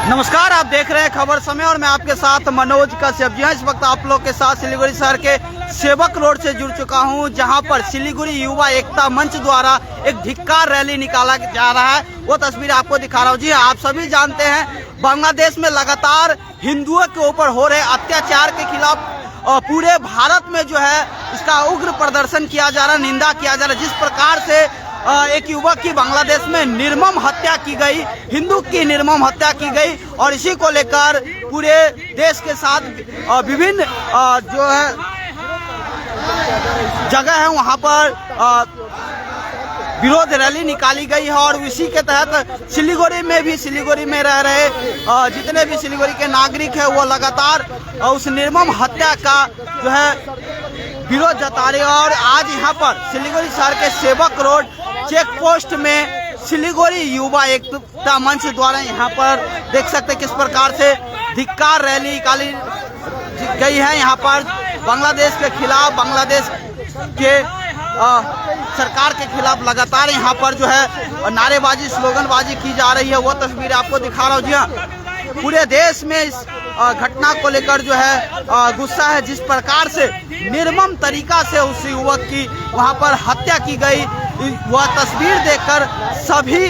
नमस्कार, आप देख रहे हैं खबर समय और मैं आपके साथ मनोज कश्यप। जी हाँ, इस वक्त आप लोग के साथ सिलीगुड़ी शहर के सेवक रोड से जुड़ चुका हूं, जहां पर सिलीगुड़ी युवा एकता मंच द्वारा एक धिक्कार रैली निकाला जा रहा है। वो तस्वीर आपको दिखा रहा हूं। जी हाँ, आप सभी जानते हैं बांग्लादेश में लगातार हिंदुओं के ऊपर हो रहे अत्याचार के खिलाफ पूरे भारत में जो है इसका उग्र प्रदर्शन किया जा रहा है, निंदा किया जा रहा है। जिस प्रकार से एक युवक की बांग्लादेश में निर्मम हत्या की गई, हिंदू की निर्मम हत्या की गई, और इसी को लेकर पूरे देश के साथ विभिन्न जो है जगह है वहां पर विरोध रैली निकाली गई है। और इसी के तहत सिलीगुड़ी में रह रहे जितने भी सिलीगुड़ी के नागरिक हैं वो लगातार उस निर्मम हत्या का जो है विरोध जता रहे हैं। और आज यहाँ पर सिलीगुड़ी शहर के सेवक रोड चेक पोस्ट में सिलीगुड़ी युवा एकता मंच द्वारा यहाँ पर देख सकते हैं किस प्रकार से धिक्कार रैली निकाली गई है। यहाँ पर बांग्लादेश के खिलाफ, बांग्लादेश के सरकार के खिलाफ लगातार यहाँ पर जो है नारेबाजी, स्लोगनबाजी की जा रही है। वो तस्वीर आपको दिखा रहा हूँ। जी हाँ, पूरे देश में इस घटना को लेकर जो है गुस्सा है। जिस प्रकार से निर्मम तरीका से उस युवक की वहां पर हत्या की गई, वह तस्वीर देखकर सभी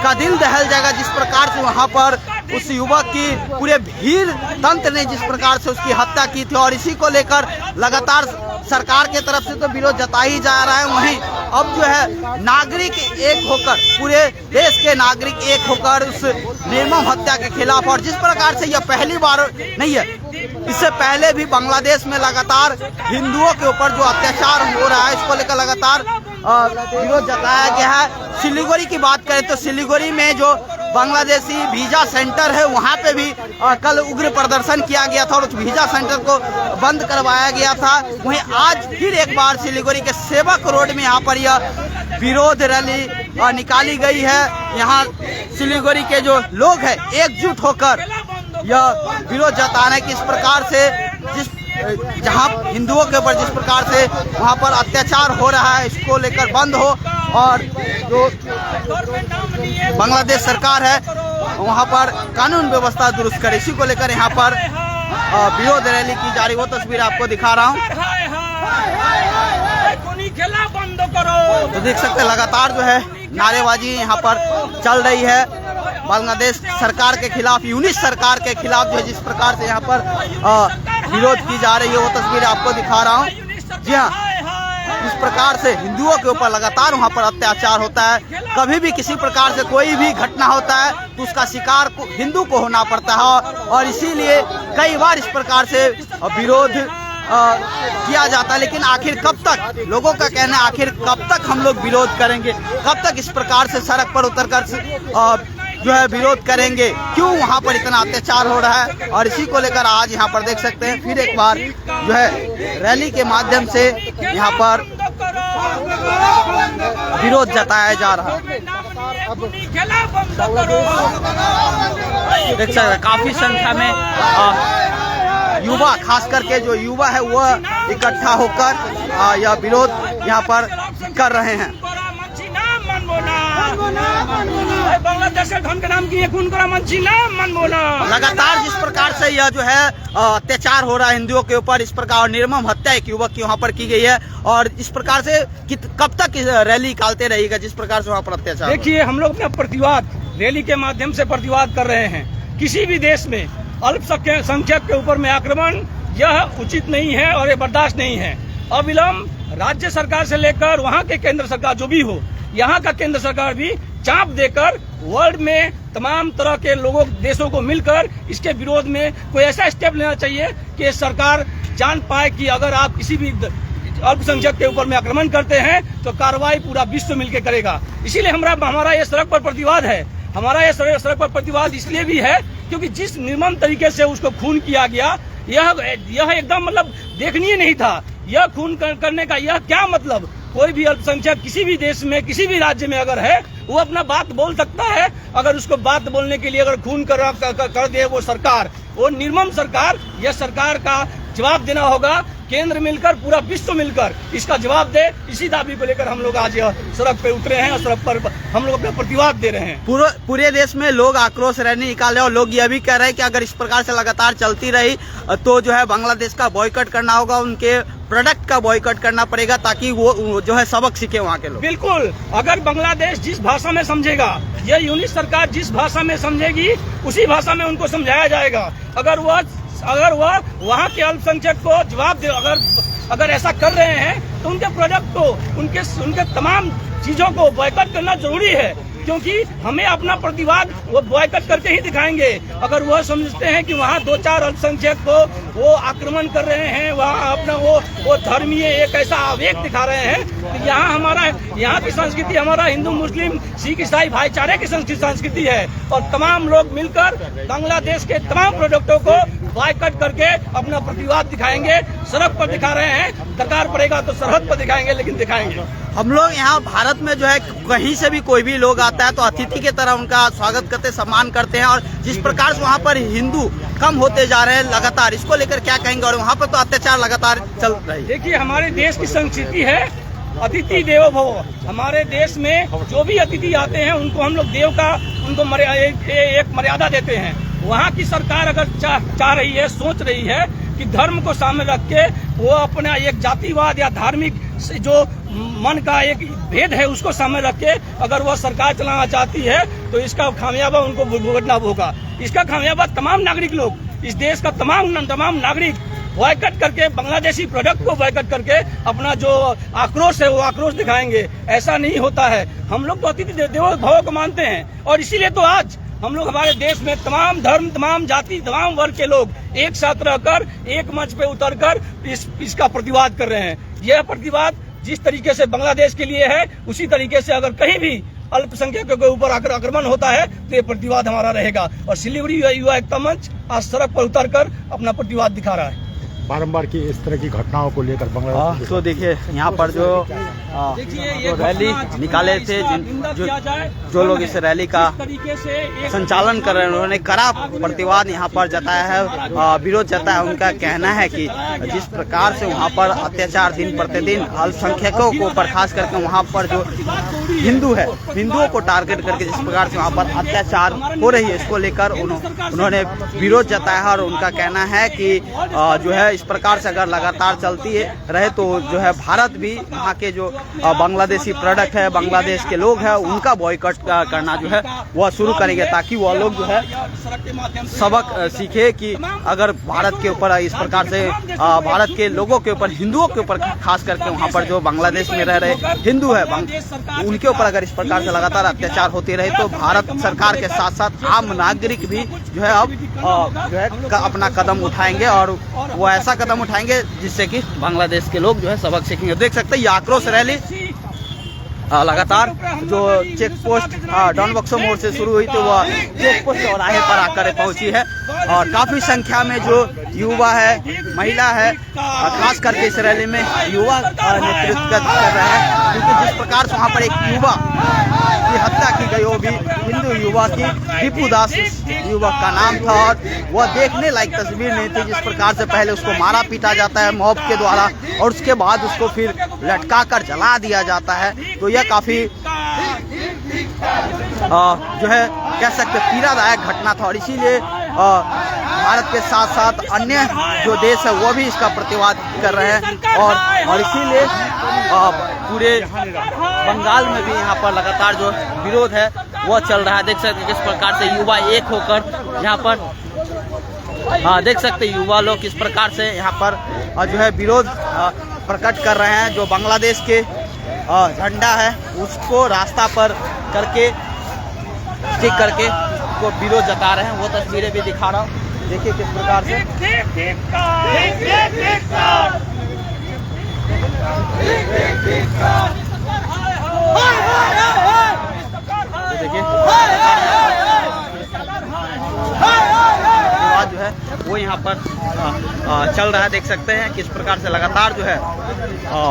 का दिल दहल जाएगा। जिस प्रकार से वहां पर उस युवक की पूरे भीड़ तंत्र ने जिस प्रकार से उसकी हत्या की थी, और इसी को लेकर लगातार सरकार के तरफ से तो विरोध जता ही जा रहा है। वहीं अब जो है नागरिक एक होकर, पूरे देश के नागरिक एक होकर उस निर्मम हत्या के खिलाफ, और जिस प्रकार से यह पहली बार नहीं है, इससे पहले भी बांग्लादेश में लगातार हिंदुओं के ऊपर जो अत्याचार हो रहा है इसको लेकर लगातार विरोध जताया गया है। सिलीगुड़ी की बात करें तो सिलीगुड़ी में जो बांग्लादेशी वीजा सेंटर है वहां पे भी कल उग्र प्रदर्शन किया गया था और उस वीजा सेंटर को बंद करवाया गया था। वहीं आज फिर एक बार सिलीगुड़ी के सेवक रोड में यहाँ पर यह विरोध रैली निकाली गई है। यहाँ सिलीगुड़ी के जो लोग हैं एकजुट होकर यह विरोध जताने की इस प्रकार से जहां हिंदुओं के ऊपर जिस प्रकार से वहां पर अत्याचार हो रहा है इसको लेकर बंद हो, और जो बांग्लादेश सरकार है वहां पर कानून व्यवस्था दुरुस्त करे, इसी को लेकर यहाँ पर विरोध रैली की जा रही। वो तस्वीर आपको दिखा रहा हूँ। तो देख सकते लगातार जो है नारेबाजी यहाँ पर चल रही है बांग्लादेश सरकार के खिलाफ, यूनिट सरकार के खिलाफ जो है जिस प्रकार से यहाँ पर विरोध की जा रही है वो तस्वीर आपको दिखा रहा हूँ। जी हाँ, इस प्रकार से हिंदुओं के ऊपर लगातार वहाँ पर अत्याचार होता है। कभी भी किसी प्रकार से कोई भी घटना होता है तो उसका शिकार हिंदू को होना पड़ता है, और इसीलिए कई बार इस प्रकार से विरोध किया जाता है। लेकिन आखिर कब तक, लोगों का कहना है आखिर कब तक हम लोग विरोध करेंगे, कब तक इस प्रकार से सड़क पर उतरकर जो है विरोध करेंगे, क्यों वहाँ पर इतना अत्याचार हो रहा है। और इसी को लेकर आज यहाँ पर देख सकते हैं फिर एक बार जो है रैली के माध्यम से यहाँ पर विरोध जताया जा रहा है। देख सकते हैं काफी संख्या में युवा, खास करके जो युवा है वह इकट्ठा होकर यह विरोध यहाँ पर कर रहे हैं। लगातार जिस प्रकार से यह जो है अत्याचार हो रहा है हिंदुओं के ऊपर, इस प्रकार निर्मम हत्या एक युवक की वहाँ पर की गई है, और इस प्रकार से कब तक रैली निकालते रहेगा जिस प्रकार से वहाँ पर अत्याचार। देखिए, हम लोग अपना प्रतिवाद रैली के माध्यम से प्रतिवाद कर रहे हैं। किसी भी देश में अल्पसंख्यक के ऊपर में आक्रमण यह उचित नहीं है और ये बर्दाश्त नहीं है। अविलंब राज्य सरकार से लेकर वहाँ के केंद्र सरकार जो भी हो, यहाँ का केंद्र सरकार भी चाप देकर वर्ल्ड में तमाम तरह के लोगों, देशों को मिलकर इसके विरोध में कोई ऐसा स्टेप लेना चाहिए कि सरकार जान पाए कि अगर आप किसी भी अल्पसंख्यक के ऊपर में आक्रमण करते हैं तो कार्रवाई पूरा विश्व मिलकर करेगा। इसीलिए हमारा ये सड़क पर प्रतिवाद है। हमारा ये सड़क पर प्रतिवाद इसलिए भी है क्योंकि जिस निर्मम तरीके से उसको खून किया गया, यह एकदम मतलब देखनीय नहीं था। यह खून करने का यह क्या मतलब। कोई भी अल्पसंख्यक किसी भी देश में, किसी भी राज्य में अगर है, वो अपना बात बोल सकता है। अगर उसको बात बोलने के लिए अगर खून कर दे वो सरकार, वो निर्मम सरकार, यह सरकार का जवाब देना होगा। केंद्र मिलकर, पूरा विश्व मिलकर इसका जवाब दे। इसी दाबी को लेकर हम लोग आज सड़क पे उतरे हैं और सड़क पर हम लोग अपना प्रतिवाद दे रहे हैं। पूरे देश में लोग आक्रोश रैली निकाले और लोग यह भी कह रहे हैं कि अगर इस प्रकार से लगातार चलती रही तो जो है बांग्लादेश का बॉयकॉट करना होगा, उनके प्रोडक्ट का बॉयकॉट करना पड़ेगा ताकि वो जो है सबक सीखे वहाँ के लोग। बिल्कुल, अगर बांग्लादेश जिस भाषा में समझेगा, यह यूनिट सरकार जिस भाषा में समझेगी उसी भाषा में उनको समझाया जाएगा। अगर वह वहाँ के अल्पसंख्यक को जवाब दे, अगर ऐसा कर रहे हैं तो उनके प्रोडक्ट को, उनके तमाम चीजों को बॉयकॉट करना जरूरी है, क्योंकि हमें अपना प्रतिवाद वो बॉयकॉट करके ही दिखाएंगे। अगर वह समझते हैं कि वहाँ 2-4 अल्पसंख्यक को वो आक्रमण कर रहे हैं, वहाँ अपना वो धर्मीय एक ऐसा आवेग दिखा रहे हैं, तो यहाँ की संस्कृति हमारा हिंदू मुस्लिम सिख ईसाई भाईचारे की संस्कृति है और तमाम लोग मिलकर बांग्लादेश के तमाम प्रोडक्टों को बॉयकॉट करके अपना प्रतिवाद दिखाएंगे। सड़क पर दिखा रहे हैं, दरकार पड़ेगा तो सरहद पर दिखाएंगे, लेकिन दिखाएंगे। हम लोग यहाँ भारत में जो है कहीं से भी कोई भी लोग आता है तो अतिथि की तरह उनका स्वागत करते, सम्मान करते हैं और जिस प्रकार से वहाँ पर हिंदू कम होते जा रहे हैं लगातार, इसको लेकर क्या कहेंगे? और वहाँ पर तो अत्याचार लगातार चल रही है। देखिए, हमारे देश की संस्कृति है अतिथि देवो भव। हमारे देश में जो भी अतिथि आते हैं उनको हम लोग देव का उनको एक मर्यादा देते हैं। वहाँ की सरकार अगर चाह रही है, सोच रही है कि धर्म को सामने रख के वो अपना एक जातिवाद या धार्मिक जो मन का एक भेद है उसको सामने रख के अगर वह सरकार चलाना चाहती है तो इसका खामियाबा उनको भुगतना होगा। इसका खामियाबा तमाम नागरिक लोग, इस देश का तमाम नागरिक बॉयकॉट करके, बांग्लादेशी प्रोडक्ट को बॉयकॉट करके अपना जो आक्रोश है वो आक्रोश दिखाएंगे। ऐसा नहीं होता है। हम लोग तो अतिथि देवो भव को मानते हैं और इसीलिए तो आज हम लोग हमारे देश में तमाम धर्म, तमाम जाति, तमाम वर्ग के लोग एक साथ रहकर एक मंच पे उतरकर इसका प्रतिवाद कर रहे हैं। यह प्रतिवाद जिस तरीके से बांग्लादेश के लिए है, उसी तरीके से अगर कहीं भी अल्पसंख्यकों के ऊपर आक्रमण होता है तो ये प्रतिवाद हमारा रहेगा। और सिलीगुड़ी युवा एकता मंच आज सड़क पर उतरकर अपना प्रतिवाद दिखा रहा है। बारंबार की इस तरह की घटनाओं को लेकर बांग्लादेश तो देखिए यहाँ पर जो रैली निकाले थे, जो लोग इस रैली का संचालन कर रहे हैं, उन्होंने कड़ा प्रतिवाद यहाँ पर जताया है, विरोध जताया है। उनका कहना है कि जिस प्रकार से वहाँ पर अत्याचार दिन प्रतिदिन अल्पसंख्यकों को ऊपर, खास करके वहाँ पर जो हिंदू है, हिंदुओं को टारगेट करके जिस प्रकार से वहाँ पर अत्याचार हो रही है, इसको लेकर उन्होंने विरोध जताया है। और उनका कहना है कि जो है इस प्रकार से अगर लगातार चलती रहे तो जो है भारत भी वहाँ के जो बांग्लादेशी प्रोडक्ट है, बांग्लादेश के लोग हैं, उनका बॉयकॉट करना जो है वह शुरू करेंगे, ताकि वह लोग जो है सबक सीखे कि अगर भारत के ऊपर इस प्रकार से भारत के लोगों के ऊपर, हिंदुओं के ऊपर, खास करके वहाँ पर जो बांग्लादेश में रह रहे हिंदू है, उनके ऊपर अगर इस प्रकार से लगातार अत्याचार होते रहे तो भारत सरकार के साथ साथ आम नागरिक भी जो है अब जो है अपना कदम उठाएंगे और वो ऐसा कदम उठाएंगे जिससे कि बांग्लादेश के लोग जो है सबक सीखेंगे। देख सकते हैं ये आक्रोश रैली लगातार जो चेक पोस्ट डॉन बक्सो मोड़ से शुरू हुई तो वह चेक पोस्ट चौराहे पर आकर पहुंची है और काफी संख्या में जो युवा है, महिला है, खास करके इस रैली में युवा नेतृत्व कर रहे हैं, क्योंकि जिस प्रकार से वहाँ पर एक युवा की हत्या की गई, वो भी हिंदू युवा की, दीपू दास युवक का नाम था और वह देखने लायक तस्वीर नहीं थी। जिस प्रकार से पहले उसको मारा पीटा जाता है मॉब के द्वारा और उसके बाद उसको फिर लटका कर जला दिया जाता है, तो यह काफी जो है कह सकते पीड़ादायक घटना था। और इसीलिए भारत के साथ साथ अन्य जो देश है वो भी इसका प्रतिवाद कर रहे हैं और इसीलिए पूरे बंगाल में भी यहाँ पर लगातार जो विरोध है वो चल रहा है। देख सकते किस प्रकार से युवा एक होकर यहाँ पर देख सकते युवा लोग किस प्रकार से यहाँ पर जो है विरोध प्रकट कर रहे हैं। जो बांग्लादेश के झंडा है उसको रास्ता पर करके स्टिक करके को विरोध जता रहे हैं, वो तस्वीरें भी दिखा रहा हूँ। देखिए किस प्रकार से देखिए जो है वो यहाँ पर चल रहा है। देख सकते हैं किस प्रकार से लगातार जो है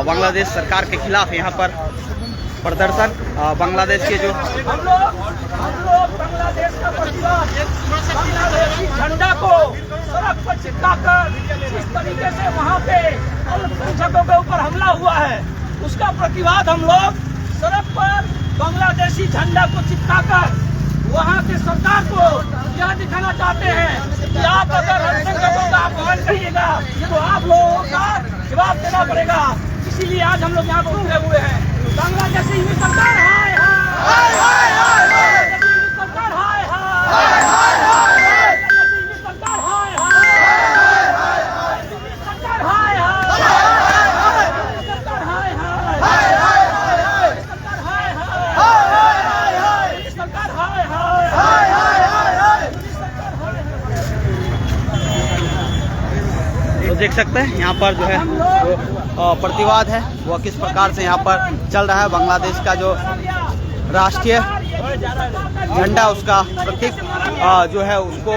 बांग्लादेश सरकार के खिलाफ यहाँ पर प्रदर्शन, बांग्लादेश के जो बांग्लादेश का प्रतिवाद, बांग्लादेशी झंडा को सड़क पर चिपकाकर जिस तरीके से वहाँ पे अल्पसंख्यकों के ऊपर हमला हुआ है, उसका प्रतिवाद हम लोग सड़क पर बांग्लादेशी झंडा को चिपकाकर वहाँ के सरकार को यह दिखाना चाहते हैं कि आप अगर अल्पसंख्यकों का अपमान करिएगा तो आप लोगों का जवाब देना पड़ेगा। इसीलिए आज हम लोग यहाँ पर उठे हुए हैं। बांग्लादेशी सरकार हाय हाय, बांग्लादेशी सरकार हाय हाय, बांग्लादेशी सरकार हाय हाय, सरकार हाय हाय, सरकार हाय हाय, सरकार हाय हाय, सरकार हाय हाय। तो देख सकते हैं यहाँ पर जो है जो प्रतिवाद है वो किस प्रकार से यहाँ पर चल रहा है। बांग्लादेश का जो राष्ट्रीय झंडा, उसका प्रतीक जो है उसको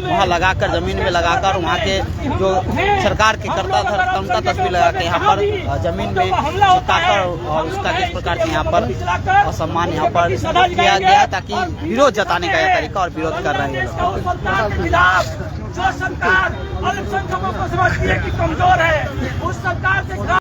वहाँ लगाकर, जमीन में लगाकर, वहाँ के जो सरकार के करता था उनका तस्वीर लगा के यहाँ पर जमीन में चिपकाकर और उसका किस प्रकार से यहाँ पर सम्मान यहाँ पर किया गया, ताकि विरोध जताने का यह तरीका और विरोध कर रहे हैं। जो सरकार अल्पसंख्यकों को समझती है कि कमजोर है, उस सरकार से